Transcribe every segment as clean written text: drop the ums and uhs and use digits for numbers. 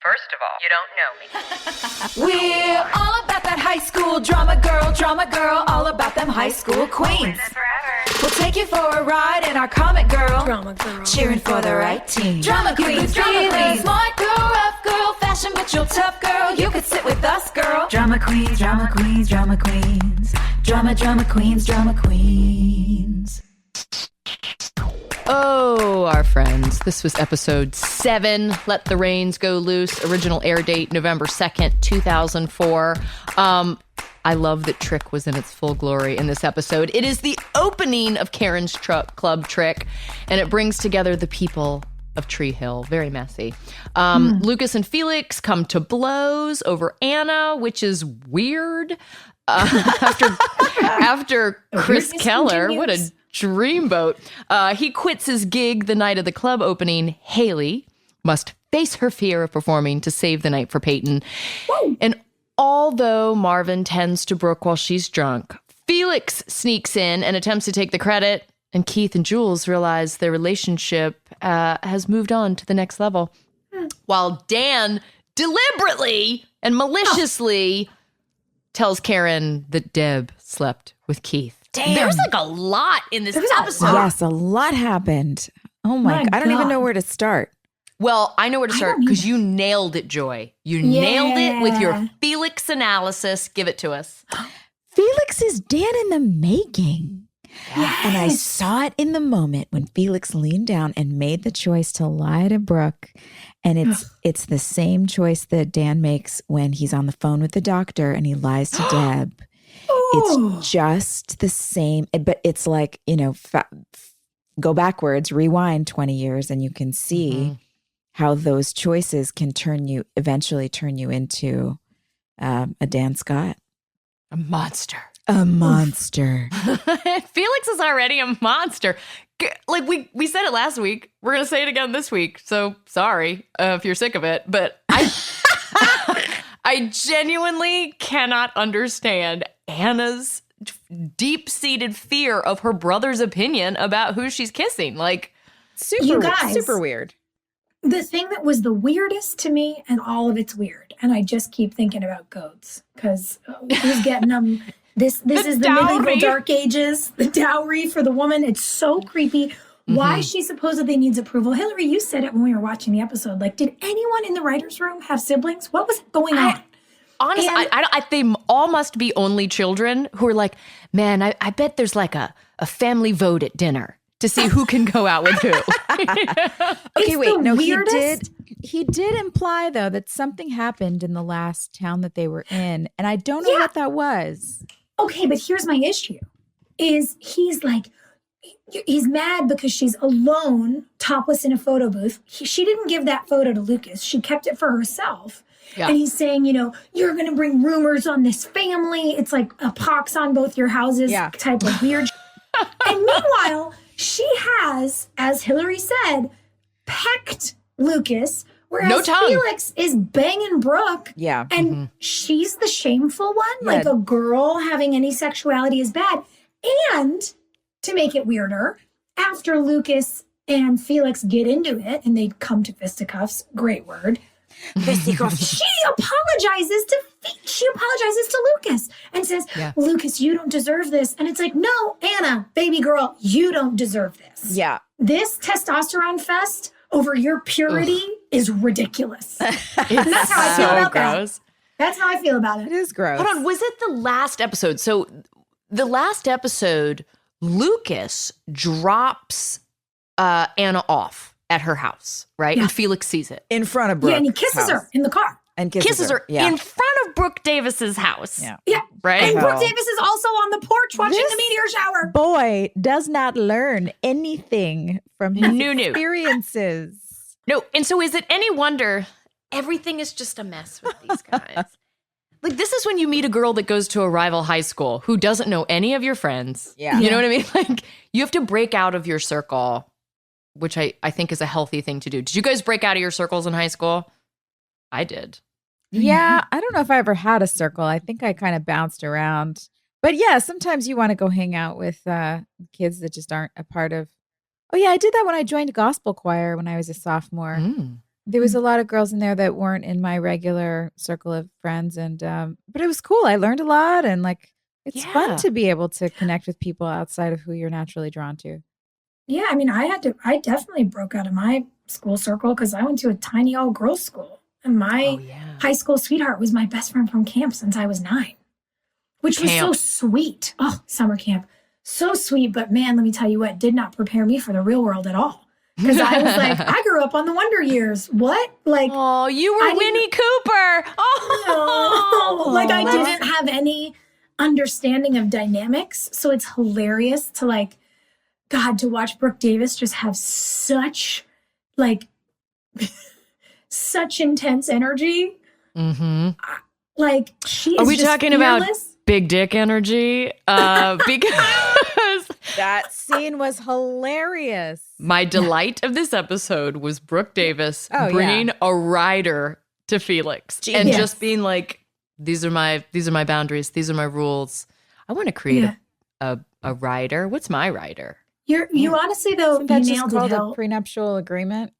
First of all, you don't know me. We're all about that high school drama girl, all about them high school queens. We'll take you for a ride in our comic girl, cheering for the right team. Drama queens, smart girl, rough girl, fashion but you're tough girl. You could sit with us, girl. Drama queens, drama queens, drama queens, drama queens, drama queens. Oh, our friends. This was episode 7, Let the Reins Go Loose. Original air date, November 2nd, 2004. I love that Trick was in its full glory in this episode. It is the opening of Karen's Club Trick, and it brings together the people of Tree Hill. Very messy. Lucas and Felix come to blows over Anna, which is weird. After Chris Keller, what a dreamboat. He quits his gig the night of the club opening. Haley must face her fear of performing to save the night for Peyton. Whoa. And although Marvin tends to Brooke while she's drunk, Felix sneaks in and attempts to take the credit, and Keith and Jules realize their relationship has moved on to the next level. While Dan deliberately and maliciously tells Karen that Deb slept with Keith. Damn. There's like a lot in this episode. Yes, a lot happened. Oh my God. I don't even know where to start. Well, I know where to start because you nailed it, Joy. You nailed it with your Felix analysis. Give it to us. Felix is Dan in the making. Yes. And I saw it in the moment when Felix leaned down and made the choice to lie to Brooke. And it's the same choice that Dan makes when he's on the phone with the doctor and he lies to Deb. It's just the same, but it's like, go backwards, rewind 20 years, and you can see how those choices can eventually turn you into a Dan Scott. A monster. A monster. Felix is already a monster. Like we said it last week. We're going to say it again this week. So sorry if you're sick of it, but I genuinely cannot understand Anna's deep-seated fear of her brother's opinion about who she's kissing. Like, super weird. The thing that was the weirdest to me, and all of it's weird, and I just keep thinking about goats, because who's getting them? This is the medieval dark ages, the dowry for the woman. It's so creepy. Why she supposedly needs approval. Hilarie, you said it when we were watching the episode. Like, did anyone in the writer's room have siblings? What was going on? Honestly, they all must be only children who are like, man, I bet there's like a family vote at dinner to see who can go out with who. Okay, wait, no, weirdest. He did imply, though, that something happened in the last town that they were in, and I don't know what that was. Okay, but here's my issue, is he's mad because she's alone, topless in a photo booth. She didn't give that photo to Lucas. She kept it for herself. Yeah. And he's saying, you're going to bring rumors on this family. It's like a pox on both your houses type of weird. And meanwhile, she has, as Hilarie said, pecked Lucas, whereas Felix is banging Brooke. Yeah. And she's the shameful one. Yeah. Like, a girl having any sexuality is bad. And to make it weirder, after Lucas and Felix get into it and they come to fisticuffs, great word, fisticuffs, she apologizes to Lucas and says, Lucas, you don't deserve this. And it's like, no, Anna, baby girl, you don't deserve this. Yeah. This testosterone fest over your purity is ridiculous. That's how I feel about that. That's how I feel about it. It is gross. Hold on, was it the last episode? So the last episode, Lucas drops Anna off at her house, right? Yeah. And Felix sees it. In front of Brooke. Yeah, and he kisses her in the car. And kisses her in front of Brooke Davis's house. Yeah. Right? And Brooke Davis is also on the porch watching the meteor shower. Boy does not learn anything from his experiences. No, and so is it any wonder everything is just a mess with these guys? Like, this is when you meet a girl that goes to a rival high school who doesn't know any of your friends. Yeah. You know what I mean? Like, you have to break out of your circle, which I think is a healthy thing to do. Did you guys break out of your circles in high school? I did. Yeah, I don't know if I ever had a circle. I think I kind of bounced around. But yeah, sometimes you want to go hang out with kids that just aren't a part of. Oh yeah, I did that when I joined gospel choir when I was a sophomore. There was a lot of girls in there that weren't in my regular circle of friends, and but it was cool. I learned a lot, and like it's fun to be able to connect with people outside of who you're naturally drawn to. Yeah, I mean, I definitely broke out of my school circle because I went to a tiny all girls school, and my high school sweetheart was my best friend from camp since I was 9, which was so sweet. Oh, summer camp, so sweet. But man, let me tell you what, did not prepare me for the real world at all. Because I was like, I grew up on the Wonder Years. What? Like, oh, you were Winnie Cooper. Oh, no. Like I didn't have any understanding of dynamics. So it's hilarious to like, God, to watch Brooke Davis just have such like, such intense energy. Mm-hmm. Like she is. Are we just talking fearless. about big dick energy? Because that scene was hilarious. My delight of this episode was Brooke Davis bringing a rider to Felix and just being like, these are my boundaries. These are my rules. I want to create a rider. What's my rider? You honestly though, Isn't that you just nailed called it. a prenuptial agreement?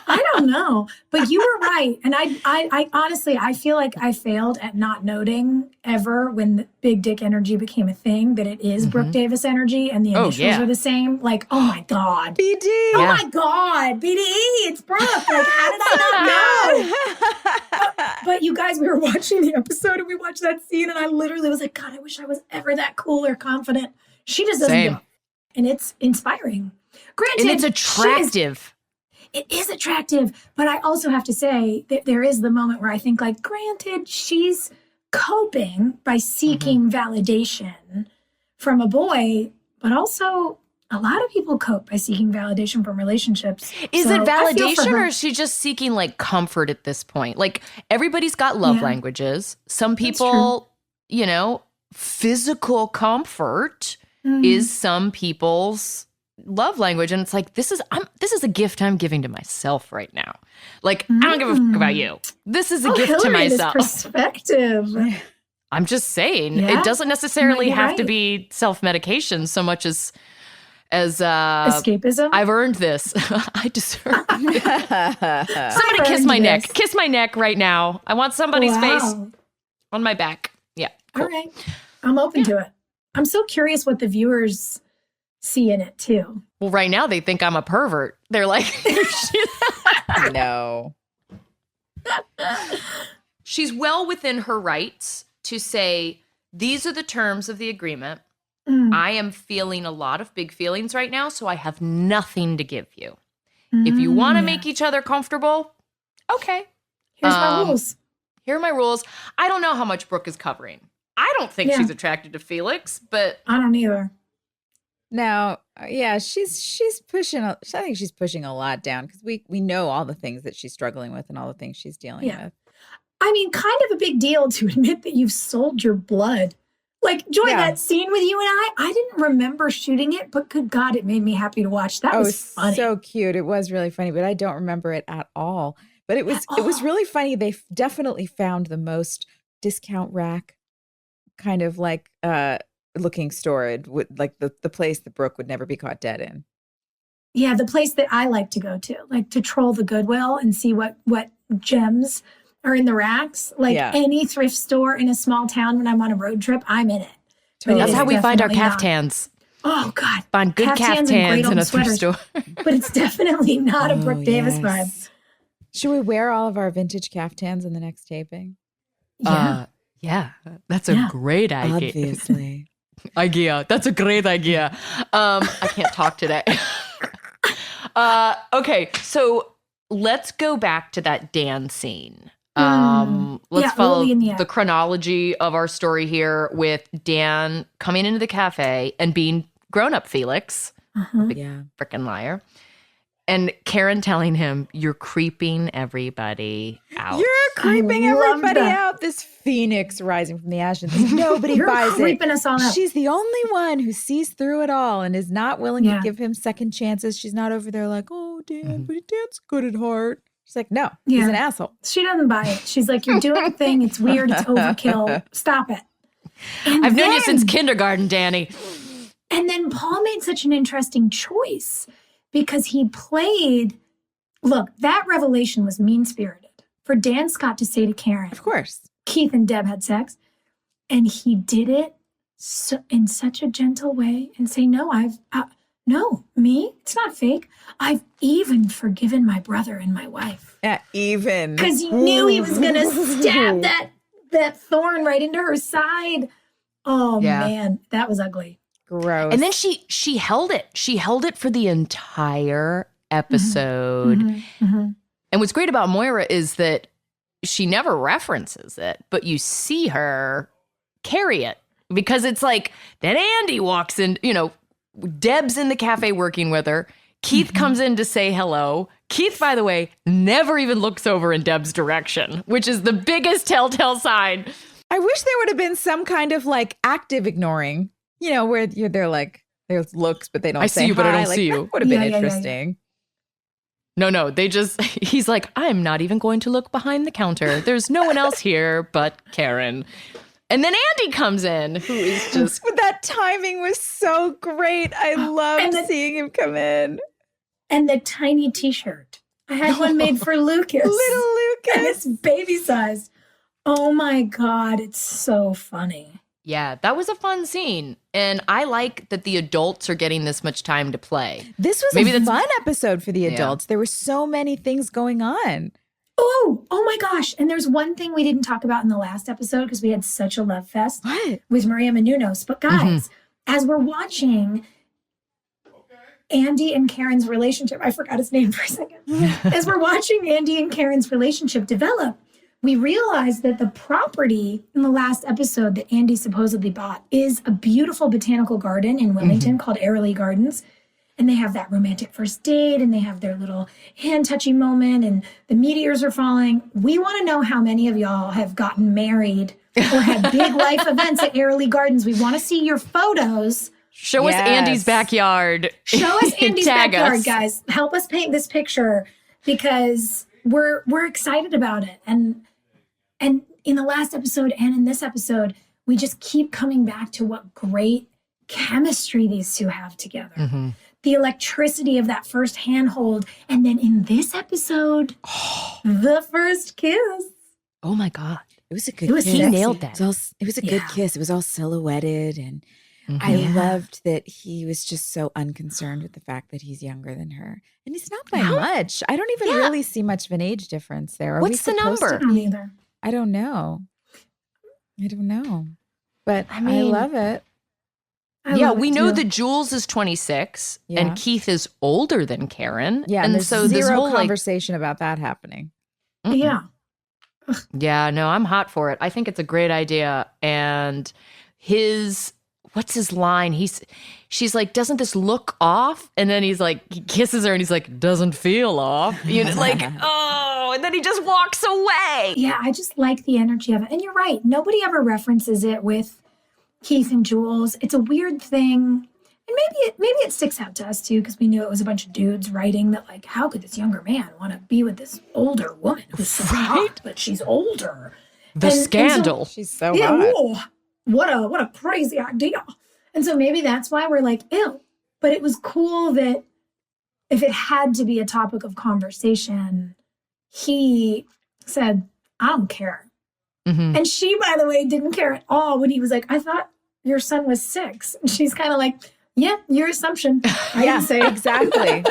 I don't know, but you were right. And I honestly, I feel like I failed at not noting ever when the big dick energy became a thing that it is Brooke Davis energy and the initials are the same. Like, oh my God. BD. Oh my God. BDE, it's Brooke. Like, how did I not know? But you guys, we were watching the episode and we watched that scene and I literally was like, God, I wish I was ever that cool or confident. She just doesn't go. And it's inspiring. Granted, and it's attractive. It is attractive, but I also have to say that there is the moment where I think, like, granted, she's coping by seeking validation from a boy, but also a lot of people cope by seeking validation from relationships. Is it validation or is she just seeking, like, comfort at this point? Like, everybody's got love languages. Some people, you know, physical comfort is some people's love language, and it's like this is a gift I'm giving to myself right now. Like I don't give a fuck about you. This is a gift Hilarie, to myself. This perspective. I'm just saying it doesn't necessarily have to be self-medication so much as escapism. I've earned this. I deserve it. Somebody kiss my neck. Kiss my neck right now. I want somebody's face on my back. Yeah. Cool. All right. I'm open to it. I'm so curious what the viewers see in it too. Well, right now they think I'm a pervert. They're like, no. She's well within her rights to say, these are the terms of the agreement. I am feeling a lot of big feelings right now, so I have nothing to give you. If you want to make each other comfortable, okay. Here's my rules. Here are my rules. I don't know how much Brooke is covering. I don't think she's attracted to Felix, but I don't either. Now, she's pushing. I think she's pushing a lot down because we know all the things that she's struggling with and all the things she's dealing with. I mean, kind of a big deal to admit that you've sold your blood. Like, Joy, that scene with you and I didn't remember shooting it, but good God, it made me happy to watch. That was funny. So cute. It was really funny, but I don't remember it at all. But it was really funny. They definitely found the most discount rack kind of like looking store, like the place that Brooke would never be caught dead in. Yeah, the place that I like to go to, like to troll the Goodwill and see what gems are in the racks. Like any thrift store in a small town when I'm on a road trip, I'm in it. Totally. That's how we find our caftans. Oh, God. Find good caftans in a thrift store. But it's definitely not a Brooke Davis vibe. Should we wear all of our vintage caftans in the next taping? Yeah, that's a great idea. Obviously. That's a great idea. I can't talk today. Okay, so let's go back to that Dan scene. Let's follow the chronology of our story here with Dan coming into the cafe and being grown-up Felix, freaking liar. And Karen telling him, you're creeping everybody out. You're creeping everybody out. This phoenix rising from the ashes. Nobody buys it. Us all out. She's the only one who sees through it all and is not willing to give him second chances. She's not over there like, oh, Dan, but Dan's good at heart. She's like, no, he's an asshole. She doesn't buy it. She's like, you're doing a thing. It's weird. It's overkill. Stop it. I've known you since kindergarten, Danny. And then Paul made such an interesting choice because he played Look, that revelation was mean-spirited. For Dan Scott to say to Karen, Of course. Keith and Deb had sex, and he did it in such a gentle way and say, no, no, me? It's not fake. I've even forgiven my brother and my wife. Yeah, even. Because he knew he was going to stab that thorn right into her side. Oh, man, that was ugly. Gross. And then she held it. She held it for the entire episode. And what's great about Moira is that she never references it, but you see her carry it. Because it's like, then Andy walks in, Deb's in the cafe working with her. Keith comes in to say hello. Keith, by the way, never even looks over in Deb's direction, which is the biggest telltale sign. I wish there would have been some kind of like active ignoring, where they're like, there's looks, but they don't say I see you, but I don't hi. see you. That would have been interesting. No, he's like, I'm not even going to look behind the counter. There's no one else here but Karen. And then Andy comes in, who is just... But that timing was so great. I loved seeing him come in. And the tiny T-shirt. I had one made for Lucas. Little Lucas. And it's baby-sized. Oh, my God. It's so funny. Yeah, that was a fun scene. And I like that the adults are getting this much time to play. This was a fun episode for the adults. There were so many things going on. Oh my gosh. And there's one thing we didn't talk about in the last episode because we had such a love fest with Maria Menounos. But guys, as we're watching Andy and Karen's relationship, I forgot his name for a second. As we're watching Andy and Karen's relationship develop, we realize that the property in the last episode that Andy supposedly bought is a beautiful botanical garden in Wilmington called Airlie Gardens. And they have that romantic first date and they have their little hand-touchy moment and the meteors are falling. We want to know how many of y'all have gotten married or had big life events at Airlie Gardens. We want to see your photos. Show us Andy's backyard. Show us Andy's backyard, us. guys. Help us paint this picture because we're excited about it. And in the last episode and in this episode, we just keep coming back to what great chemistry these two have together. The electricity of that first handhold. And then in this episode, the first kiss. Oh my God. It was a good kiss. He nailed that. It was a good kiss. It was all silhouetted. And I loved that he was just so unconcerned with the fact that he's younger than her. And he's not by much. I don't even really see much of an age difference there. What's the number? Neither. I don't know. But I love it. We know that Jules is 26 and Keith is older than Karen. Yeah, and there's so zero this whole conversation about that happening. Yeah. Yeah, no, I'm hot for it. I think it's a great idea. And what's his line? She's like, doesn't this look off? And then he's like, he kisses her and he's like, doesn't feel off. And then he just walks away. Yeah, I just like the energy of it. And you're right. Nobody ever references it with Keith and Jules. It's a weird thing. And maybe it sticks out to us too, because we knew it was a bunch of dudes writing that, like, how could this younger man want to be with this older woman who's so hot, but she's older? The scandal. And so, she's so yeah, hot. whoa, what a crazy idea. And so maybe that's why we're like, ew. But it was cool that if it had to be a topic of conversation, he said, I don't care. And she, by the way, didn't care at all when he was like, I thought your son was 6. And she's kind of like, yeah, your assumption. I didn't say exactly.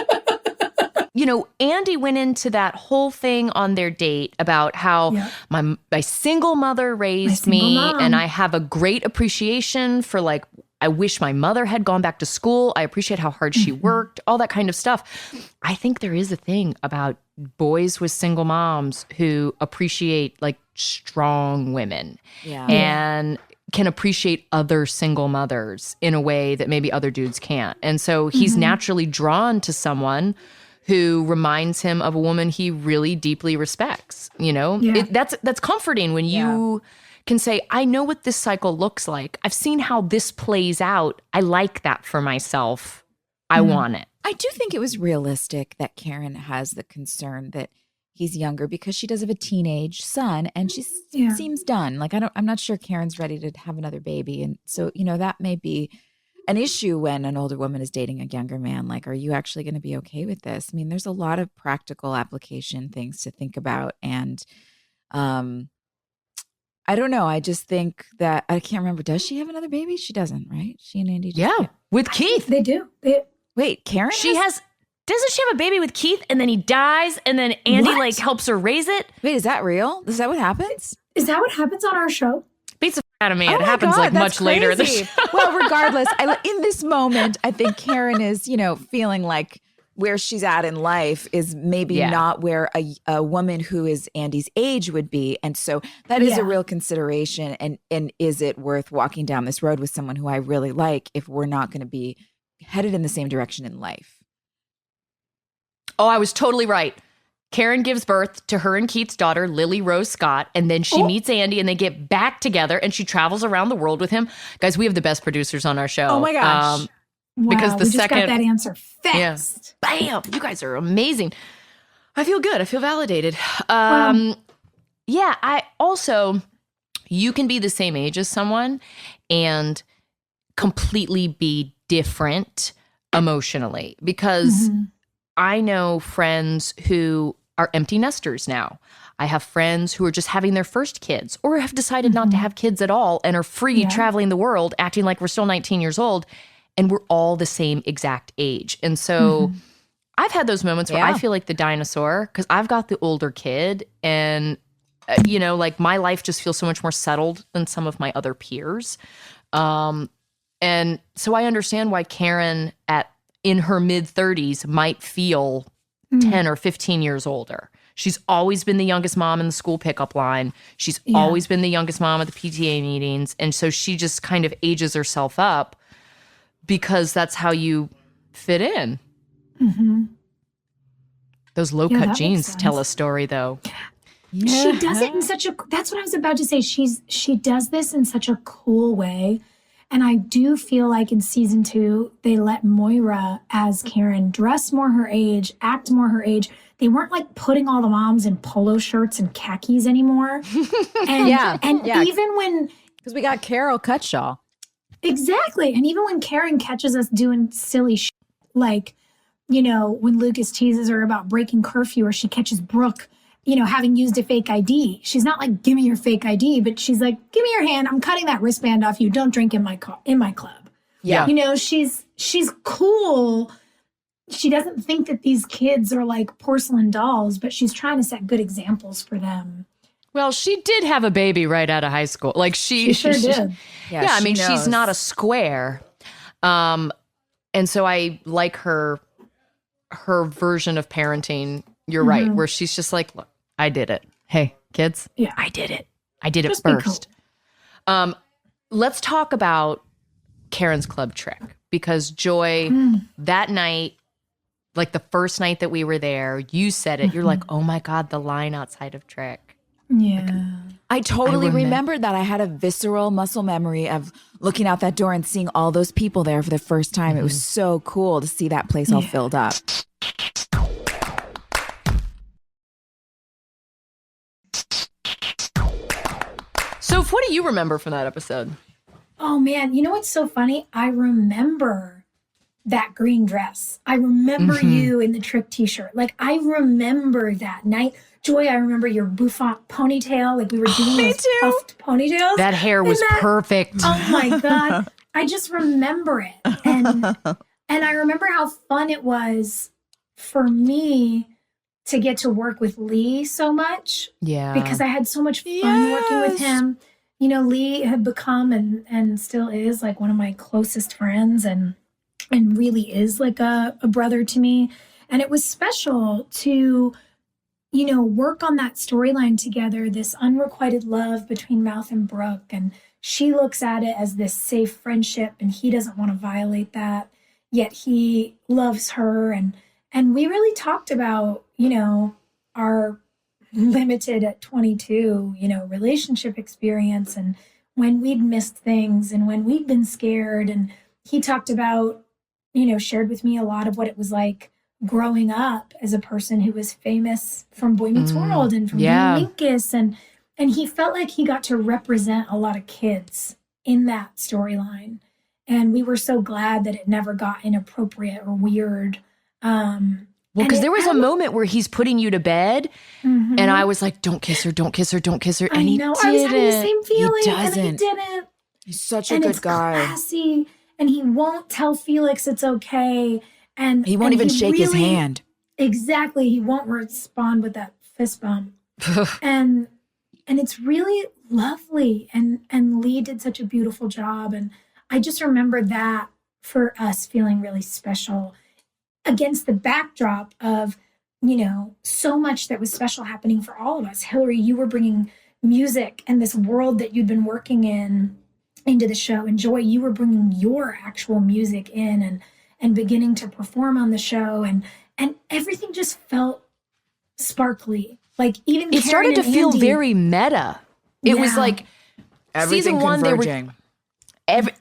Andy went into that whole thing on their date about how my single mother raised me and I have a great appreciation for, like, I wish my mother had gone back to school. I appreciate how hard she worked, all that kind of stuff. I think there is a thing about boys with single moms who appreciate, like, strong women and can appreciate other single mothers in a way that maybe other dudes can't. And so he's naturally drawn to someone who reminds him of a woman he really deeply respects. That's comforting when you can say, I know what this cycle looks like. I've seen how this plays out. I like that for myself. I want it. I do think it was realistic that Karen has the concern that he's younger because she does have a teenage son and she seems done. Like, I'm not sure Karen's ready to have another baby. And so, that may be, an issue when an older woman is dating a younger man. Like, are you actually going to be okay with this? I mean, there's a lot of practical application things to think about. And I don't know. I just think that I can't remember. Does she have another baby? She doesn't, right? She and Andy. With Keith. They do. Wait, Karen? Doesn't she have a baby with Keith and then he dies and then Andy like helps her raise it? Wait, is that real? Is that what happens? Is that what happens on our show? Beats the f out of me. Oh It my happens God, like that's much later in the crazy. show. Well, regardless, in this moment, I think Karen is, feeling like where she's at in life is maybe not where a woman who is Andy's age would be. And so that is a real consideration. And is it worth walking down this road with someone who I really like if we're not going to be headed in the same direction in life? Oh, I was totally right. Karen gives birth to her and Keith's daughter, Lily Rose Scott, and then she meets Andy and they get back together and she travels around the world with him. Guys, we have the best producers on our show. Oh my gosh. Wow, because the we second just got that answer fast. Bam! You guys are amazing. I feel good. I feel validated. Yeah, I also, you can be the same age as someone and completely be different emotionally because I know friends who are empty nesters now. I have friends who are just having their first kids or have decided not to have kids at all and are free traveling the world, acting like we're still 19 years old. And we're all the same exact age. And so I've had those moments where I feel like the dinosaur because I've got the older kid and, like my life just feels so much more settled than some of my other peers. And so I understand why Karen in her mid 30s might feel 10 or 15 years older. She's always been the youngest mom in the school pickup line. She's always been the youngest mom at the PTA meetings. And so she just kind of ages herself up because that's how you fit in. Those low-cut jeans tell a story, though. She does it in that's what I was about to say. She does this in such a cool way. And I do feel like in season 2, they let Moira as Karen dress more her age, act more her age. They weren't like putting all the moms in polo shirts and khakis anymore. And even when... Because we got Carol Cutshaw. Exactly. And even when Karen catches us doing silly shit, like, when Lucas teases her about breaking curfew or she catches Brooke, having used a fake ID, she's not like, give me your fake ID, but she's like, give me your hand. I'm cutting that wristband off you. Don't drink in my club. Yeah. She's cool. She doesn't think that these kids are like porcelain dolls, but she's trying to set good example for them. Well, she did have a baby right out of high school. Like she sure did. Yeah, I mean, she's not a square. And so I like her version of parenting. You're right, where she's just like, look, I did it. Hey, kids, I did it. I did it just first. Cool. Let's talk about Karen's club trick because Joy, that night, like the first night that we were there, you said it. You're like, oh my God, the line outside of Trick. Yeah. I totally remembered that. I had a visceral muscle memory of looking out that door and seeing all those people there for the first time. It was so cool to see that place all filled up. So what do you remember from that episode? Oh man, you know what's so funny? I remember that green dress. I remember you in the Trick t-shirt. Like I remember that night. Joy, I remember your bouffant ponytail. Like we were doing those puffed ponytails. That hair was perfect. Oh my God. I just remember it. And I remember how fun it was for me to get to work with Lee so much. Yeah. Because I had so much fun working with him. Lee had become and still is like one of my closest friends and really is like a brother to me. And it was special to work on that storyline together, this unrequited love between Mouth and Brooke. And she looks at it as this safe friendship and he doesn't want to violate that, yet he loves her. And we really talked about, our limited at 22, relationship experience and when we'd missed things and when we'd been scared. And he talked about, shared with me a lot of what it was like growing up as a person who was famous from Boy Meets World and from Minkus. And he felt like he got to represent a lot of kids in that storyline. And we were so glad that it never got inappropriate or weird. Well, because there was a moment where he's putting you to bed, Mm-hmm. and I was like, "Don't kiss her, don't kiss her, don't kiss her," and I know. I was having the same feeling, and doesn't. he didn't. He's such a And good it's guy. classy, and he won't tell Felix it's okay, and He won't and even shake his really- hand. Exactly, he won't respond with that fist bump, and it's really lovely, and Lee did such a beautiful job, and I just remember that for us feeling really special against the backdrop of, so much that was special happening for all of us. Hilarie, you were bringing music and this world that you'd been working in into the show. And Joy, you were bringing your actual music in and beginning to perform on the show. And everything just felt sparkly. Like even it started to Karen and feel Andy- very meta. It was Yeah. like Everything season one. They were converging.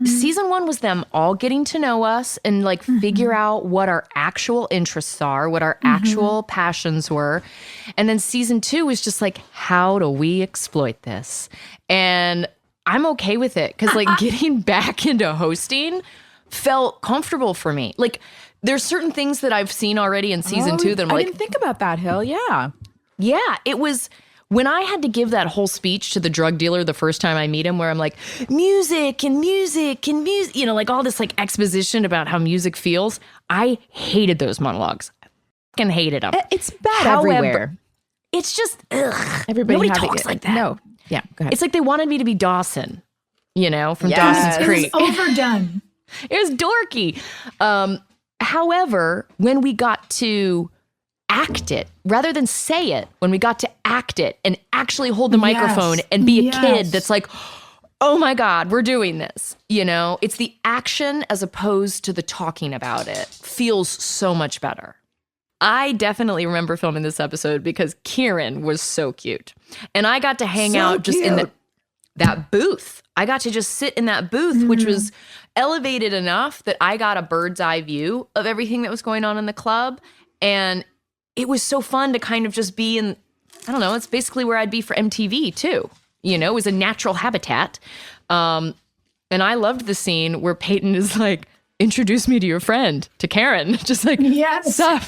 Season one was them all getting to know us and like figure out what our actual interests are, what our actual passions were. And then season two was just like, how do we exploit this? And I'm okay with it because like getting back into hosting felt comfortable for me. Like there's certain things that I've seen already in season two that I'm I like, didn't think about that, Hill. Yeah. yeah, it was when I had to give that whole speech to the drug dealer the first time I meet him, where I'm like, music and music and music, like all this like exposition about how music feels. I hated those monologues. I fucking hated them. It's bad However, everywhere. It's just, ugh. Everybody Nobody having talks it. like that. No. Yeah, go ahead. It's like they wanted me to be Dawson, from Yes. Dawson's It Creek. was overdone. It was dorky. However, when we got to act it, rather than say it, when we got to act it and actually hold the microphone and be a kid that's like, oh my God, we're doing this. It's the action as opposed to the talking about it feels so much better. I definitely remember filming this episode because Kieran was so cute. And I got to hang out just in that booth. I got to just sit in that booth, which was elevated enough that I got a bird's eye view of everything that was going on in the club. And it was so fun to kind of just be in, I don't know, it's basically where I'd be for MTV too. It was a natural habitat. And I loved the scene where Peyton is like, introduce me to your friend, to Karen. Just like, Yes. sup?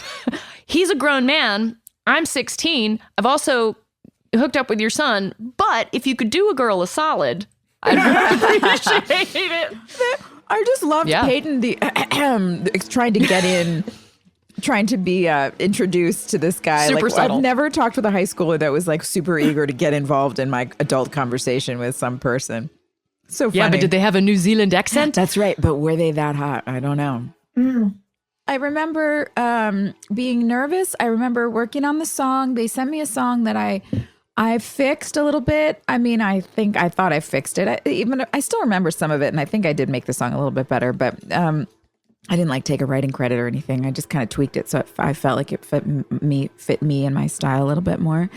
He's a grown man. I'm 16. I've also hooked up with your son. But if you could do a girl a solid, I'd really appreciate it. I just loved Yeah. Peyton trying to get in, trying to be introduced to this guy. Super subtle. I've never talked with a high schooler that was like super eager to get involved in my adult conversation with some person. So funny. Yeah, but did they have a New Zealand accent? That's right. But were they that hot? I don't know. I remember being nervous. I remember working on the song. They sent me a song that I fixed a little bit. I mean, I thought I fixed it. I still remember some of it, and I think I did make the song a little bit better. But I didn't like take a writing credit or anything. I just kind of tweaked it so I felt like it fit me and my style a little bit more.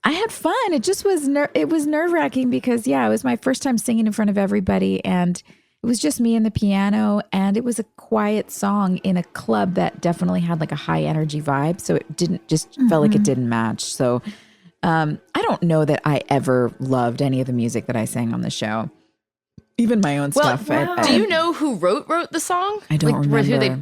I had fun. It just was it was nerve-wracking because it was my first time singing in front of everybody, and it was just me and the piano, and it was a quiet song in a club that definitely had like a high energy vibe. So it didn't just felt like it didn't match. So I don't know that I ever loved any of the music that I sang on the show. Even my own stuff. Do you know who wrote the song? I don't remember.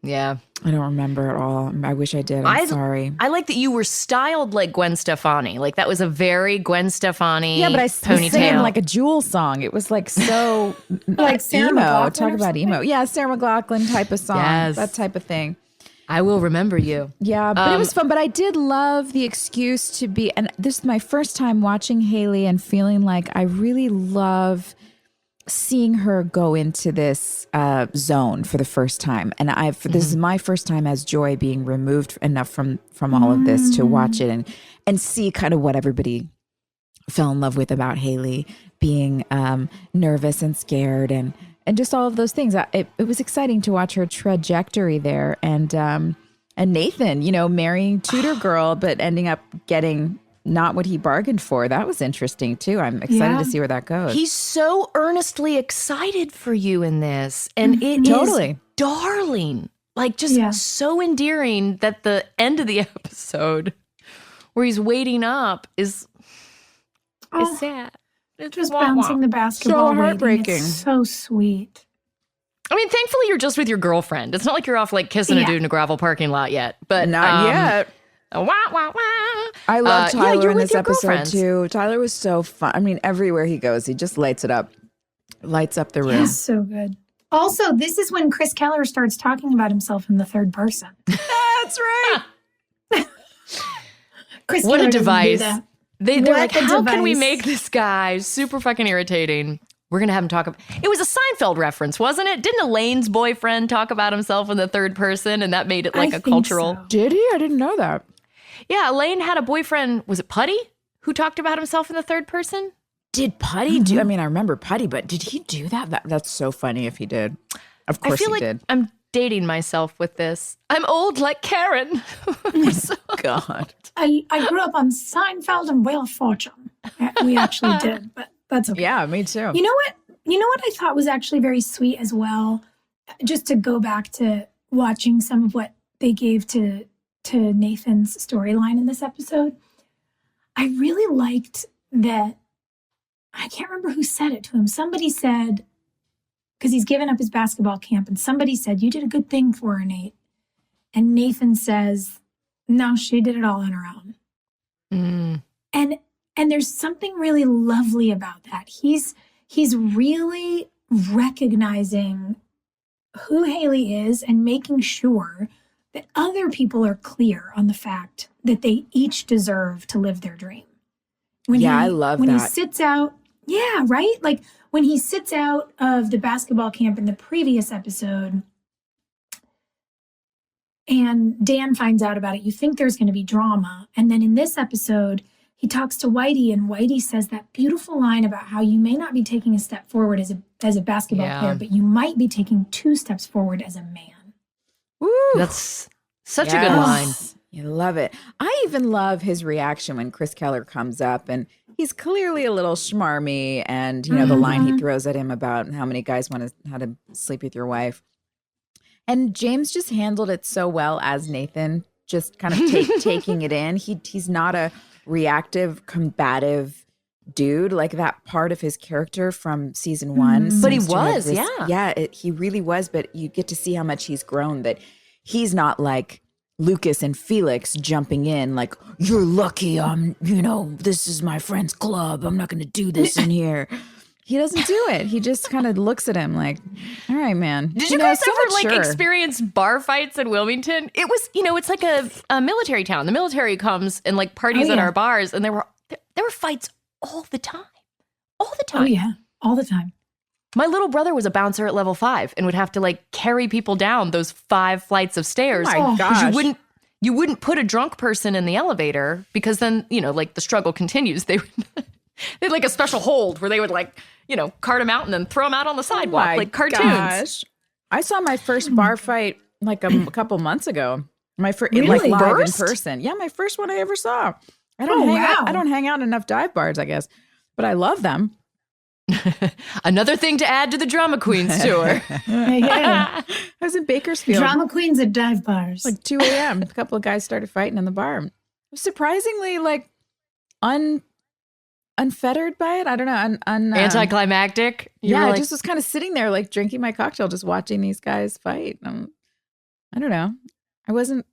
Yeah. I don't remember at all. I wish I did. I'm sorry. I like that you were styled like Gwen Stefani. Like that was a very Gwen Stefani Yeah, but I ponytail. sang like a Jewel song. It was like so Like Sarah emo. McLachlan Talk or about emo. Yeah, Sarah McLachlan type of song. Yes. That type of thing. I will remember you. Yeah, but it was fun. But I did love the excuse to be, and this is my first time watching Haley and feeling like I really love seeing her go into this zone for the first time. And this is my first time as Joy being removed enough from all of this to watch it and see kind of what everybody fell in love with about Haley being nervous and scared and just all of those things. It was exciting to watch her trajectory there. And Nathan, marrying tutor girl, but ending up getting not what he bargained for. That was interesting too. I'm excited to see where that goes. He's so earnestly excited for you in this. And it Totally. is darling. Like just so endearing that the end of the episode where he's waiting up is sad. It's Just wah, wah. bouncing the basketball. So heartbreaking. Waiting. It's so sweet. I mean, thankfully you're just with your girlfriend. It's not like you're off like kissing a dude in a gravel parking lot yet. But Not yet. Wah, wah, wah. I love Tyler you're in with this your episode girlfriend. too. Tyler was so fun. I mean, everywhere he goes, he just lights it up. Lights up the room. He's so good. Also, this is when Chris Keller starts talking about himself in the third person. That's right. Chris What Keller a doesn't do device. that. They're What like, a how can we device. make this guy super fucking irritating? We're going to have him talk about... It was a Seinfeld reference, wasn't it? Didn't Elaine's boyfriend talk about himself in the third person and that made it like I a think cultural... so. Did he? I didn't know that. Yeah, Elaine had a boyfriend, was it Putty, who talked about himself in the third person? Did Putty do? I mean, I remember Putty, but did he do that? That's so funny if he did. Of course I feel he like did. I'm dating myself with this. I'm old like Karen. So- God. I grew up on Seinfeld and Wheel of Fortune. We actually did, but that's okay. Yeah, me too. You know what? You know what I thought was actually very sweet as well? Just to go back to watching some of what they gave to Nathan's storyline in this episode. I really liked that. I can't remember who said it to him. Somebody said, because he's given up his basketball camp, and somebody said, "You did a good thing for her, Nate." And Nathan says, "No, she did it all on her own." And there's something really lovely about that. He's really recognizing who Haley is and making sure that other people are clear on the fact that they each deserve to live their dream. I love when that. When he sits out, yeah, right? Like when he sits out of the basketball camp in the previous episode and Dan finds out about it, you think there's going to be drama. And then in this episode, he talks to Whitey, and Whitey says that beautiful line about how you may not be taking a step forward as a basketball player, but you might be taking 2 steps forward as a man. Woo. That's such a good line. You love it. I even love his reaction when Chris Keller comes up and he's clearly a little schmarmy, and you know the line he throws at him about how many guys want to how to sleep with your wife. And James just handled it so well as Nathan, just kind of taking it in. He's not a reactive, combative dude like that part of his character from season 1. But he seems to have was, yeah. Yeah, he really was. But you get to see how much he's grown, that he's not like Lucas and Felix jumping in like, "You're lucky this is my friend's club. I'm not going to do this in here." He doesn't do it. He just kind of looks at him like, "All right, man." Did you guys ever experience bar fights in Wilmington? It was, it's like a military town. The military comes and like parties at our bars, and there were fights all the time. All the time. Oh, yeah. All the time. My little brother was a bouncer at level 5 and would have to like carry people down those 5 flights of stairs. Oh my gosh. Because you wouldn't put a drunk person in the elevator, because then, like the struggle continues. They had like a special hold where they would like, cart them out and then throw them out on the sidewalk, my like cartoons. Gosh. I saw my first bar fight like a couple months ago. My first Really? like live Burst? in person. Yeah, my first one I ever saw. I don't hang out in enough dive bars, I guess, but I love them. Another thing to add to the Drama Queens tour. Yeah. I was in Bakersfield. Drama queens at dive bars. Like 2 a.m. A couple of guys started fighting in the bar. I was surprisingly like unfettered by it. I don't know. Anticlimactic. I just was kind of sitting there like drinking my cocktail, just watching these guys fight. I don't know. I wasn't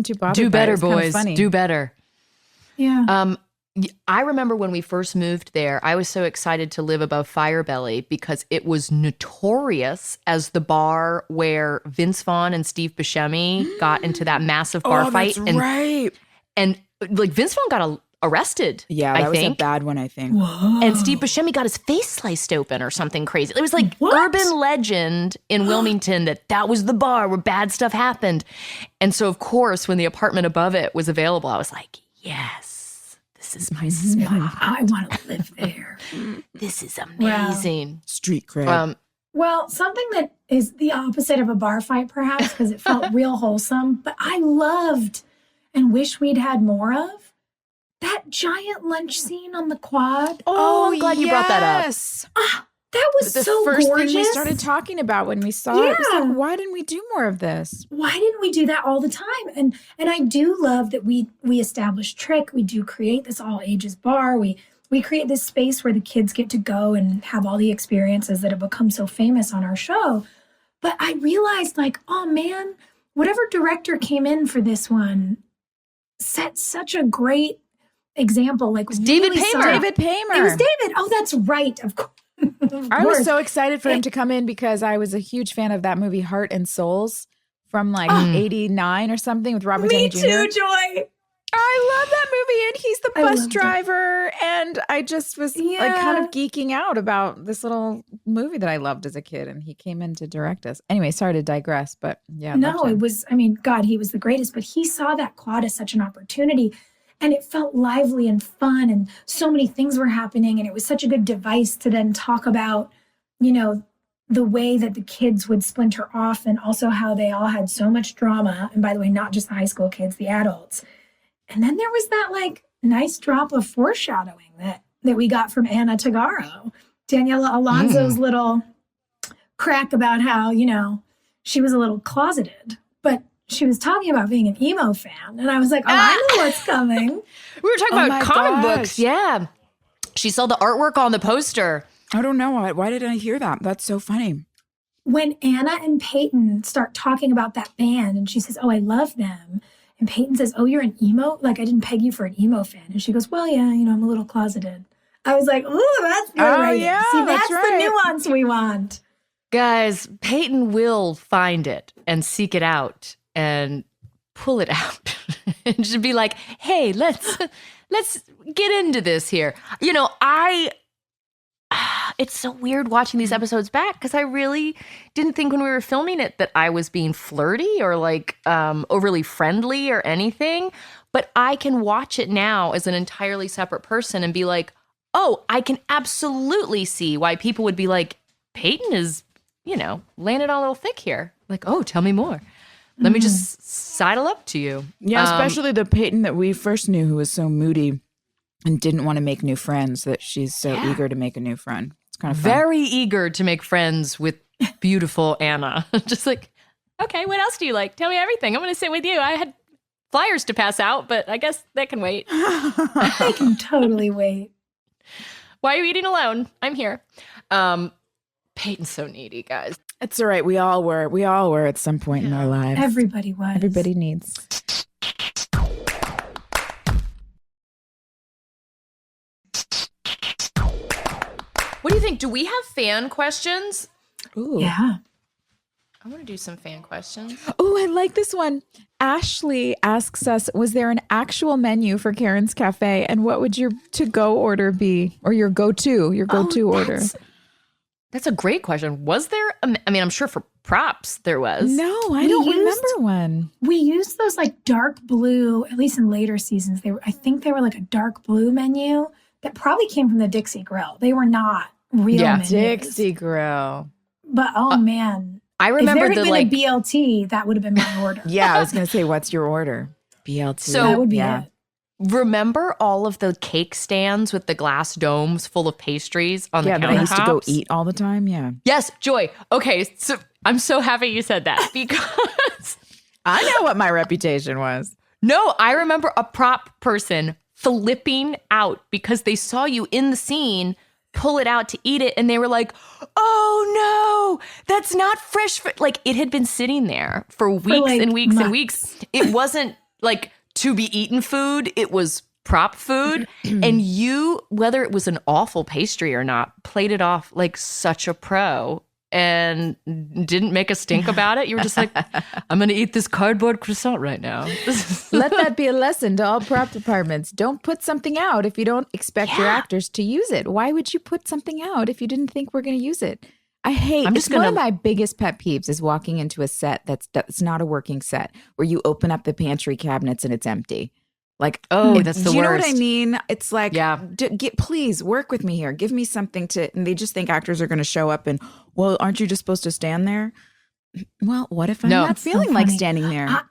too bothered. Do by it. better, It was kind of boys. funny. Do better. Yeah. I remember when we first moved there, I was so excited to live above Firebelly because it was notorious as the bar where Vince Vaughn and Steve Buscemi got into that massive bar fight. That's right. And like Vince Vaughn got arrested. Yeah, that I was think. a bad one, I think. And Steve Buscemi got his face sliced open or something crazy. It was like urban legend in Wilmington that was the bar where bad stuff happened. And so, of course, when the apartment above it was available, I was like, yes, this is my spot. I want to live there. This is amazing. Street cred. Well, something that is the opposite of a bar fight, perhaps, because it felt real wholesome, but I loved and wish we'd had more of that giant lunch scene on the quad. I'm glad you brought that up. That was The so first gorgeous. thing we started talking about when we saw it was like, why didn't we do more of this? Why didn't we do that all the time? And I do love that we establish Trick. We do create this all ages bar. We we create this space where the kids get to go and have all the experiences that have become so famous on our show. But I realized, like, oh man, whatever director came in for this one set such a great example. Like, David Paymer. David Paymer. It was David. Oh, that's right. Of course. I was so excited for him to come in because I was a huge fan of that movie Heart and Souls from like 89 or something with Robert Downey Jr. Me too, Joy. I love that movie, and he's the I bus loved driver, and I just was like kind of geeking out about this little movie that I loved as a kid, and he came in to direct us. Anyway, sorry to digress, but yeah. No, it was, I mean, God, he was the greatest, but he saw that quad as such an opportunity, and it felt lively and fun, and so many things were happening, and it was such a good device to then talk about, you know, the way that the kids would splinter off, and also how they all had so much drama, and by the way, not just the high school kids, the adults. And then there was that like nice drop of foreshadowing that we got from Anna Tagaro, Daniela Alonso's little crack about how, you know, she was a little closeted, but she was talking about being an emo fan. And I was like, oh, I know what's coming. We were talking about comic books. Yeah. She saw the artwork on the poster. I don't know. Why did I hear that? That's so funny. When Anna and Peyton start talking about that band and she says, oh, I love them. And Peyton says, oh, you're an emo? Like, I didn't peg you for an emo fan. And she goes, well, yeah, you know, I'm a little closeted. I was like, ooh, that's good writing. Yeah, see, that's right. the nuance we want. Guys, Peyton will find it and seek it out and pull it out and just be like, hey, let's get into this here. You know, it's so weird watching these episodes back because I really didn't think when we were filming it that I was being flirty or like overly friendly or anything. But I can watch it now as an entirely separate person and be like, oh, I can absolutely see why people would be like, Peyton is, you know, laying it on a little thick here. Like, oh, tell me more. Let me just sidle up to you. Yeah, especially the Peyton that we first knew who was so moody and didn't want to make new friends that she's so eager to make a new friend. It's kind of fun. Very eager to make friends with beautiful Anna. Just like, okay, what else do you like? Tell me everything. I'm going to sit with you. I had flyers to pass out, but I guess that can wait. They can totally wait. Why are you eating alone? I'm here. Peyton's so needy, guys. It's all right. We all were at some point in our lives. Everybody was. Everybody needs. What do you think? Do we have fan questions? Ooh. Yeah. I want to do some fan questions. Oh, I like this one. Ashley asks us, was there an actual menu for Karen's Cafe? And what would your to-go order be? Or your go-to order? That's a great question. Was there? I mean, I'm sure for props there was. No, I don't remember one. We used those like dark blue, at least in later seasons. I think they were like a dark blue menu that probably came from the Dixie Grill. They were not real menus. Dixie Grill. But oh man. I remember if there the had been a BLT, that would have been my order. Yeah, I was going to say, what's your order? BLT. So that would be it. Remember all of the cake stands with the glass domes full of pastries on the countertops? Yeah, that I used to go eat all the time, yeah. Yes, Joy. Okay, so I'm so happy you said that because I know what my reputation was. No, I remember a prop person flipping out because they saw you in the scene pull it out to eat it, and they were like, oh no, that's not fresh. Like, it had been sitting there for weeks and weeks and weeks. It wasn't like to be eaten food. It was prop food. And you, whether it was an awful pastry or not, played it off like such a pro and didn't make a stink about it. You were just like, I'm going to eat this cardboard croissant right now. Let that be a lesson to all prop departments. Don't put something out if you don't expect your actors to use it. Why would you put something out if you didn't think we're going to use it? One of my biggest pet peeves is walking into a set that's not a working set, where you open up the pantry cabinets and it's empty. Like, that's the worst. Do you know what I mean? It's like, yeah. Please work with me here. Give me something and they just think actors are going to show up and, well, aren't you just supposed to stand there? Well, what if I'm not feeling like standing there?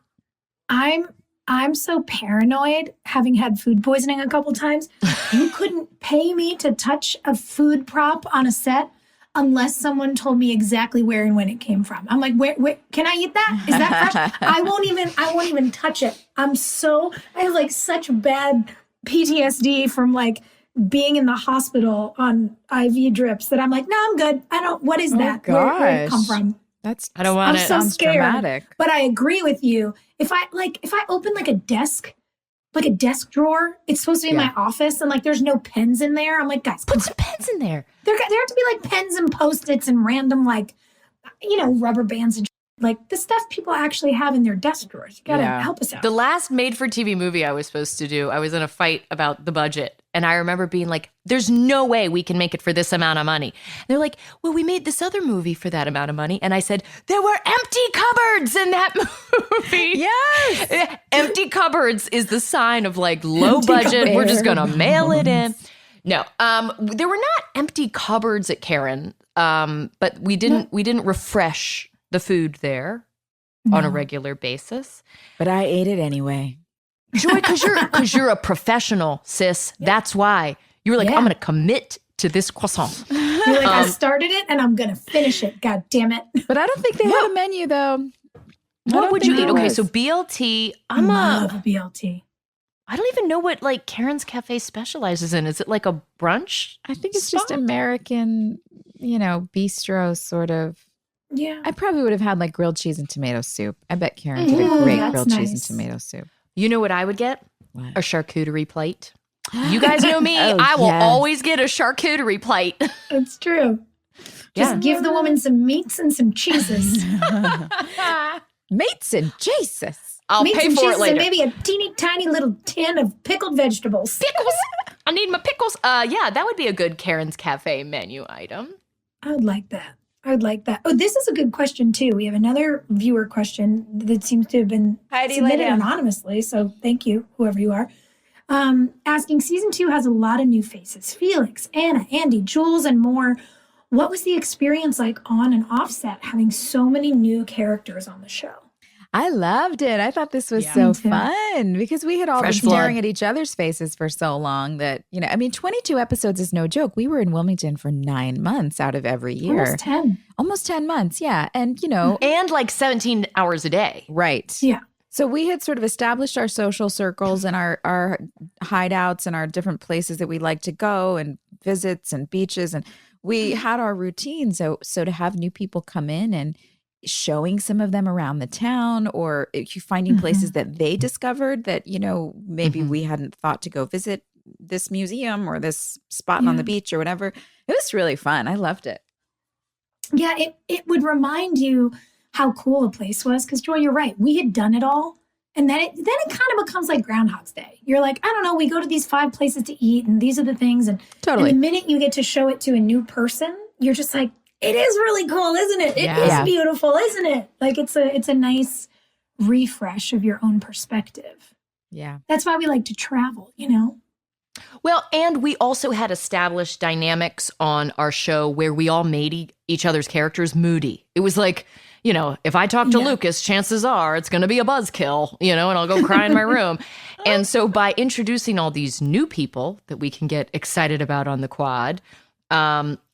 I'm so paranoid, having had food poisoning a couple times. You couldn't pay me to touch a food prop on a set unless someone told me exactly where and when it came from. I'm like, where can I eat that? Is that fresh? I won't even touch it. I have like such bad PTSD from like being in the hospital on IV drips that I'm like, no, I'm good. What is that? Where did it come from? I don't want I'm it. so scared. Dramatic. But I agree with you. If I open like a desk drawer, it's supposed to be in my office and like there's no pens in there. I'm like, guys, Put some pens in there. There have to be like pens and Post-its and random like, rubber bands and like the stuff people actually have in their desk drawers. You gotta help us out. The last made-for-TV movie I was supposed to do, I was in a fight about the budget. And I remember being like, there's no way we can make it for this amount of money. And they're like, well, we made this other movie for that amount of money. And I said, there were empty cupboards in that movie. Yes. Empty cupboards is the sign of like low budget. We're just going to mail it in. No, there were not empty cupboards at Karen, but we didn't refresh the food there on a regular basis. But I ate it anyway. Joy, because you're a professional, sis. That's why you were like, I'm going to commit to this croissant. You're like, I started it and I'm going to finish it. God damn it. But I don't think they had a menu though. What would you eat? Okay, so BLT. I love a BLT. I don't even know what like Karen's Cafe specializes in. Is it like a brunch? I think it's just American, bistro sort of. Yeah. I probably would have had like grilled cheese and tomato soup. I bet Karen did a great grilled cheese and tomato soup. You know what I would get? What? A charcuterie plate. You guys know me. I will always get a charcuterie plate. It's true. Just give the woman some meats and some cheeses. Meats and Jesus. I'll meats pay and for cheeses it later. And maybe a teeny tiny little tin of pickled vegetables. Pickles. I need my pickles. That would be a good Karen's Cafe menu item. I would like that. Oh, this is a good question, too. We have another viewer question that seems to have been submitted anonymously. So thank you, whoever you are. Asking, season 2 has a lot of new faces. Felix, Anna, Andy, Jules, and more. What was the experience like on and off set, having so many new characters on the show? I loved it. I thought this was so fun because we had all been staring at each other's faces for so long that, 22 episodes is no joke. We were in Wilmington for 9 months out of every year. Almost 10 months, yeah. And, And like 17 hours a day. Right. Yeah. So we had sort of established our social circles and our hideouts and our different places that we like to go and visits and beaches. And we had our routines. So to have new people come in and showing some of them around the town or finding places that they discovered that, maybe we hadn't thought to go visit this museum or this spot on the beach or whatever. It was really fun. I loved it. Yeah, it would remind you how cool a place was because, Joy, you're right. We had done it all. And then it kind of becomes like Groundhog's Day. You're like, I don't know, we go to these 5 places to eat and these are the things. And the minute you get to show it to a new person, you're just like, it is really cool, isn't it? It is beautiful, isn't it? Like it's a nice refresh of your own perspective. Yeah. That's why we like to travel, Well, and we also had established dynamics on our show where we all made each other's characters moody. It was like, if I talk to Lucas, chances are it's going to be a buzzkill, and I'll go cry in my room. And so by introducing all these new people that we can get excited about on the quad,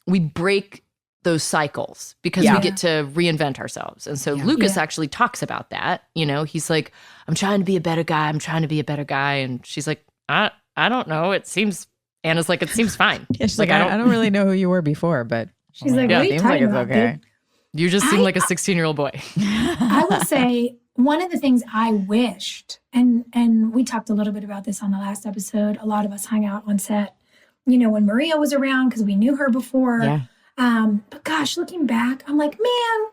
we break those cycles because we get to reinvent ourselves. And so Lucas actually talks about that. He's like, I'm trying to be a better guy. And she's like, I don't know. Anna's like, it seems fine. She's like, I don't really know who you were before, but she's like, what are you talking about, dude? You just seem like a 16-year-old boy. I would say one of the things I wished, and we talked a little bit about this on the last episode. A lot of us hung out on set, when Maria was around because we knew her before. Yeah. But gosh, looking back, I'm like, man,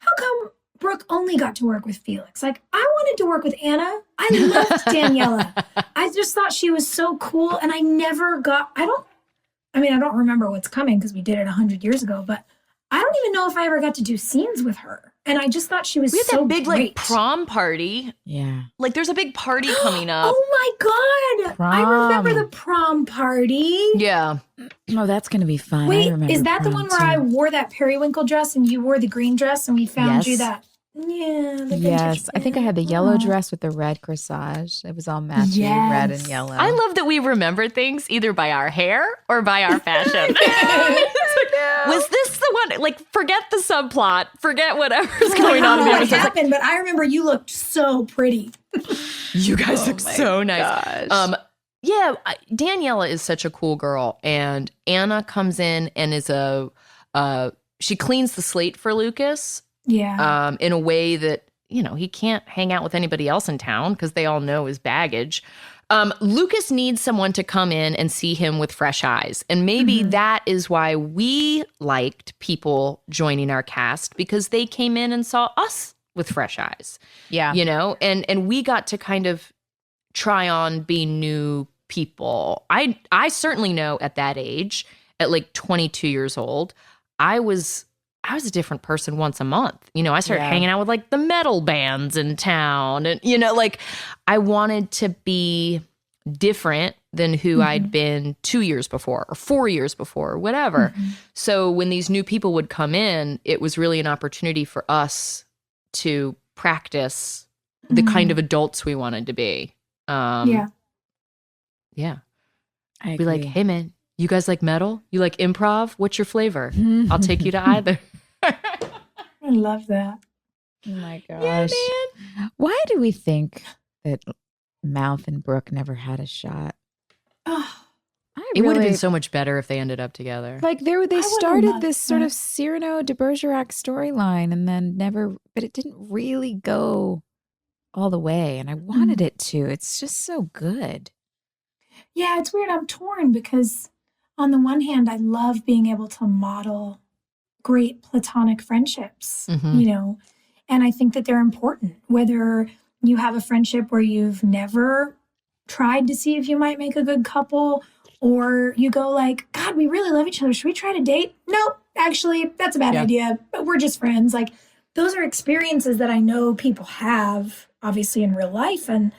how come Brooke only got to work with Felix? Like, I wanted to work with Anna. I loved Daniela. I just thought she was so cool. And I never got, I don't remember what's coming because we did it 100 years ago, but I don't even know if I ever got to do scenes with her. And I just thought she was so great. We had that big, like, prom party. Yeah. Like, there's a big party coming up. Oh, my God. Prom. I remember the prom party. Yeah. Oh, that's going to be fun. Wait, is that the one where I wore that periwinkle dress and you wore the green dress and we found you that? Yeah. Yes. I think I had the yellow dress with the red corsage. It was all matchy, red and yellow. I love that we remember things either by our hair or by our fashion. Was this the one? Like, forget the subplot. Forget whatever's going on in the episode. What happened, but I remember you looked so pretty. You guys look so nice. Gosh. Daniela is such a cool girl, and Anna comes in and is she cleans the slate for Lucas. Yeah. In a way that, he can't hang out with anybody else in town because they all know his baggage. Lucas needs someone to come in and see him with fresh eyes. And maybe that is why we liked people joining our cast, because they came in and saw us with fresh eyes. Yeah. And we got to kind of try on being new people. I certainly know at that age, at like 22 years old, I was a different person once a month. I started hanging out with like the metal bands in town. And, I wanted to be different than who I'd been 2 years before or 4 years before or whatever. So when these new people would come in, it was really an opportunity for us to practice the kind of adults we wanted to be. Yeah. I'd be like, hey man, you guys like metal? You like improv? What's your flavor? I'll take you to either. I love that. Oh my gosh. Yeah, man. Why do we think that Mouth and Brooke never had a shot? It would have been so much better if they ended up together. Like they started this sort of Cyrano de Bergerac storyline and then but it didn't really go all the way. And I wanted it to. It's just so good. Yeah, it's weird. I'm torn because on the one hand, I love being able to model great platonic friendships, and I think that they're important. Whether you have a friendship where you've never tried to see if you might make a good couple, or you go like, God, we really love each other. Should we try to date? Nope, actually, that's a bad idea. But we're just friends. Like, those are experiences that I know people have, obviously, in real life. And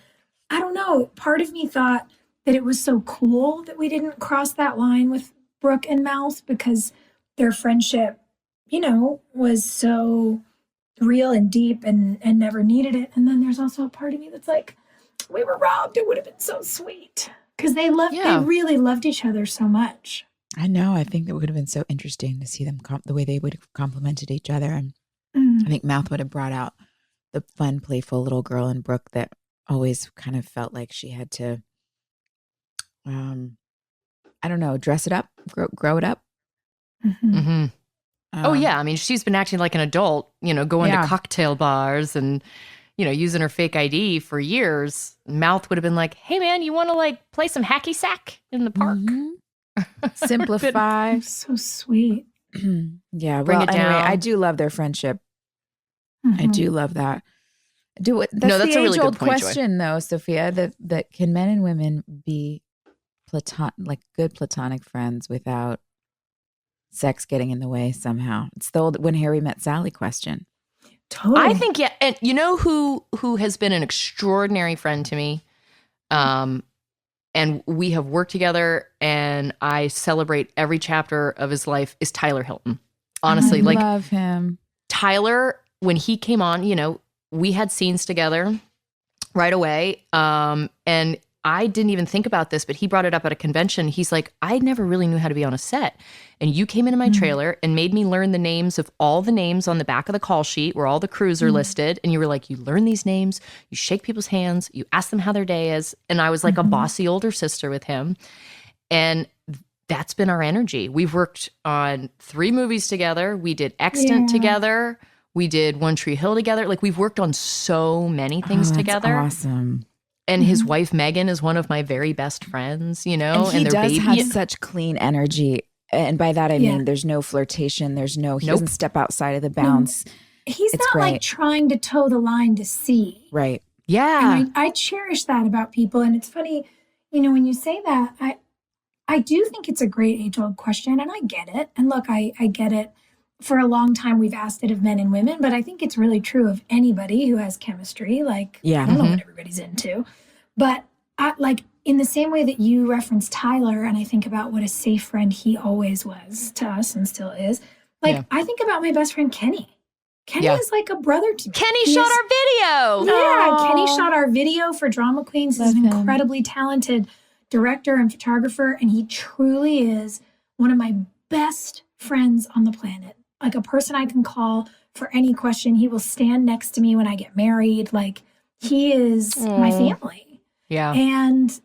I don't know, part of me thought that it was so cool that we didn't cross that line with Brooke and Mouth, because their friendship, was so real and deep and never needed it. And then there's also a part of me that's like, we were robbed. It would have been so sweet because they really loved each other so much. I know. I think it would have been so interesting to see them the way they would have complimented each other. And I think Mouth would have brought out the fun, playful little girl in Brooke that always kind of felt like she had to, I don't know, dress it up, grow it up. Oh, yeah. I mean, she's been acting like an adult, going to cocktail bars and, using her fake ID for years. Mouth would have been like, hey, man, you want to like play some hacky sack in the park? Simplify. So sweet. Yeah. Bring well, it down. Anyway, I do love their friendship. I do love that. That's a really the age-old good point, question, though, Sophia, that can men and women be good platonic friends without sex getting in the way somehow? It's the old When Harry Met Sally question. Totally. I think, yeah. And you know who has been an extraordinary friend to me? And we have worked together and I celebrate every chapter of his life is Tyler Hilton. Honestly, I love him. Tyler, when he came on, we had scenes together right away. And I didn't even think about this, but he brought it up at a convention. He's like, I never really knew how to be on a set. And you came into my trailer and made me learn the names of all the names on the back of the call sheet where all the crews are listed. And you were like, you learn these names, you shake people's hands, you ask them how their day is. And I was like a bossy older sister with him. And that's been our energy. We've worked on 3 movies together. We did Extant together. We did One Tree Hill together. Like, we've worked on so many things together. Awesome. And his wife, Megan, is one of my very best friends, And he their does baby. have such clean energy. And by that, I mean, there's no flirtation. He doesn't step outside of the bounds. He's It's not great. like trying to toe the line to see. Right. Yeah. And I cherish that about people. And it's funny, when you say that, I do think it's a great age-old question, and I get it. And look, I get it. For a long time, we've asked it of men and women, but I think it's really true of anybody who has chemistry. Like, I don't know what everybody's into. But in the same way that you referenced Tyler, and I think about what a safe friend he always was to us and still is, I think about my best friend, Kenny. Kenny is like a brother to me. Kenny shot our video. Yeah, Kenny shot our video for Drama Queens. He's an incredibly talented director and photographer, and he truly is one of my best friends on the planet. Like a person I can call for any question. He will stand next to me when I get married. Like, he is my family. Yeah. And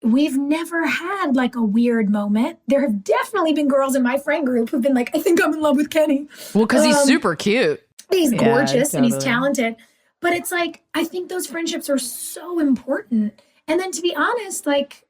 we've never had like a weird moment. There have definitely been girls in my friend group who've been like, I think I'm in love with Kenny. Well, because he's super cute. He's gorgeous and he's totally. talented. But it's like, I think those friendships are so important. And then to be honest, like,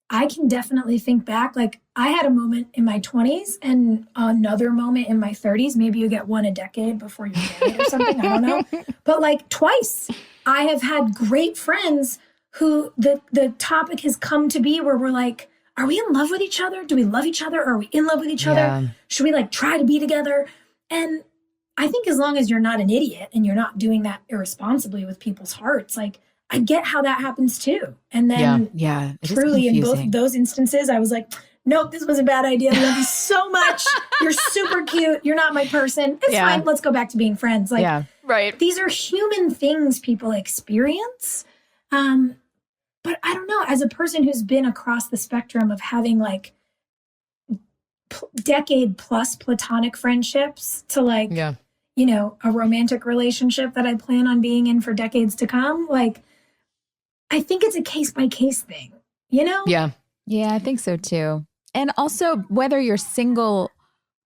I can definitely think back. Like, I had a moment in my 20s and another moment in my 30s. Maybe you get one a decade before you're married or something. I don't know. But like twice, I have had great friends who the topic has come to be where we're like, are we in love with each other? Do we love each other? Are we in love with each other? Should we like try to be together? And I think as long as you're not an idiot and you're not doing that irresponsibly with people's hearts, like, I get how that happens too. And then truly in both of those instances, I was like, nope, this was a bad idea. I love you so much. You're super cute. You're not my person. It's fine. Let's go back to being friends. Like, these are human things people experience. But I don't know, as a person who's been across the spectrum of having like decade plus platonic friendships to like, you know, a romantic relationship that I plan on being in for decades to come, like, I think it's a case by case thing, you know? Yeah, I think so too. And also whether you're single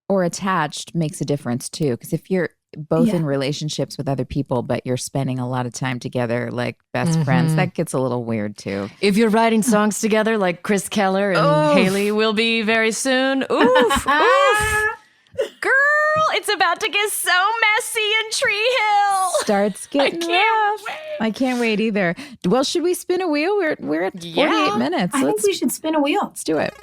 or attached makes a difference too. Because if you're both in relationships with other people, but you're spending a lot of time together like best friends, that gets a little weird too. If you're writing songs together like Chris Keller and Haley will be very soon. Oof, oof. Girl, it's about to get so messy in Tree Hill. Starts getting rough. I can't wait either. Well, should we spin a wheel? We're at 48 minutes. I think we should spin a wheel. Let's do it.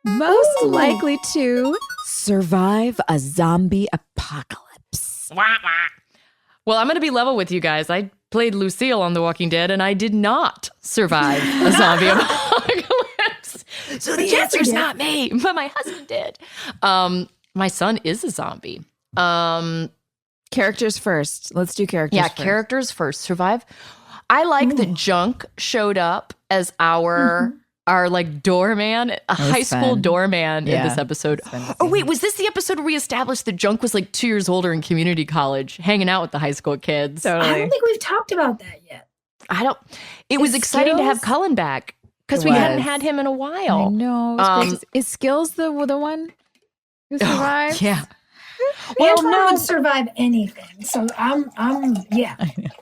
Most likely to survive a zombie apocalypse. Well, I'm going to be level with you guys. I played Lucille on The Walking Dead, and I did not survive a zombie apocalypse. So the answer's not me, but my husband did. My son is a zombie. Characters first. Let's do characters first. Yeah, characters first. Survive. I like that Junk showed up as our like doorman, a high school doorman in this episode. Oh, wait, was this the episode where we established that Junk was like 2 years older in community college, hanging out with the high school kids? Totally. I don't think we've talked about that yet. It was exciting to have Cullen back because we hadn't had him in a while. I know. Is Skills the one who survived? Yeah. Well, Antoine would survive anything. So yeah.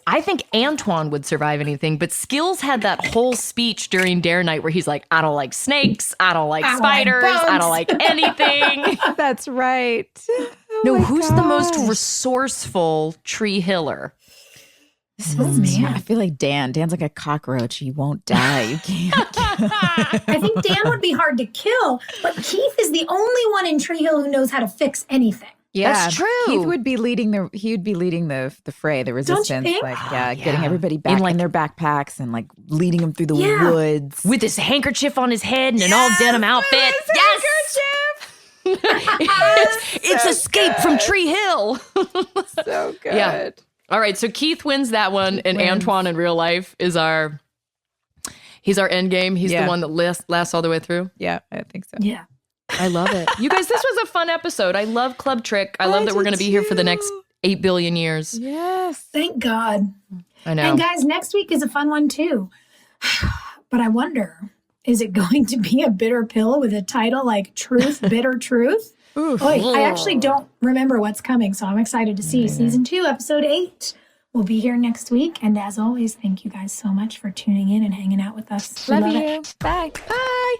I think Antoine would survive anything, but Skills had that whole speech during Dare Night where he's like, I don't like snakes, I don't like spiders, I don't like anything. That's right. Who's the most resourceful Tree Hiller? Man. I feel like Dan. Dan's like a cockroach. He won't die. You can't. I think Dan would be hard to kill, but Keith is the only one in Tree Hill who knows how to fix anything. Yeah, that's true. Keith would be leading the fray, the resistance, think? like getting everybody back in their backpacks and like leading them through the woods with his handkerchief on his head and an all denim outfit. Yes, it's Escape from Tree Hill. So good. Yeah. All right, so Keith wins that one, and Antoine in real life is he's our end game. He's the one that lasts all the way through. Yeah, I think so. Yeah. I love it. You guys, this was a fun episode. I love Club Trick. I love that we're going to be here for the next 8 billion years. Yes. Thank God. I know. And guys, next week is a fun one too. But I wonder, is it going to be a bitter pill with a title like Truth, Bitter Truth? I actually don't remember what's coming, so I'm excited to see. Season 2, episode 8 will be here next week. And as always, thank you guys so much for tuning in and hanging out with us. Love you. Bye. Bye.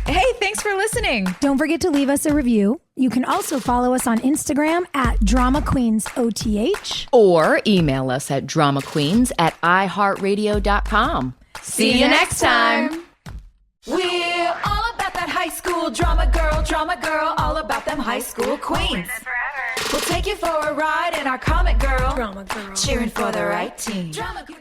Hey, thanks for listening. Don't forget to leave us a review. You can also follow us on Instagram at Drama Queens OTH. Or email us at dramaqueens@iheartradio.com. See you next time. We're all about that high school drama girl, all about them high school queens. We'll take you for a ride in our comic girl, cheering for the right team. Drama queen.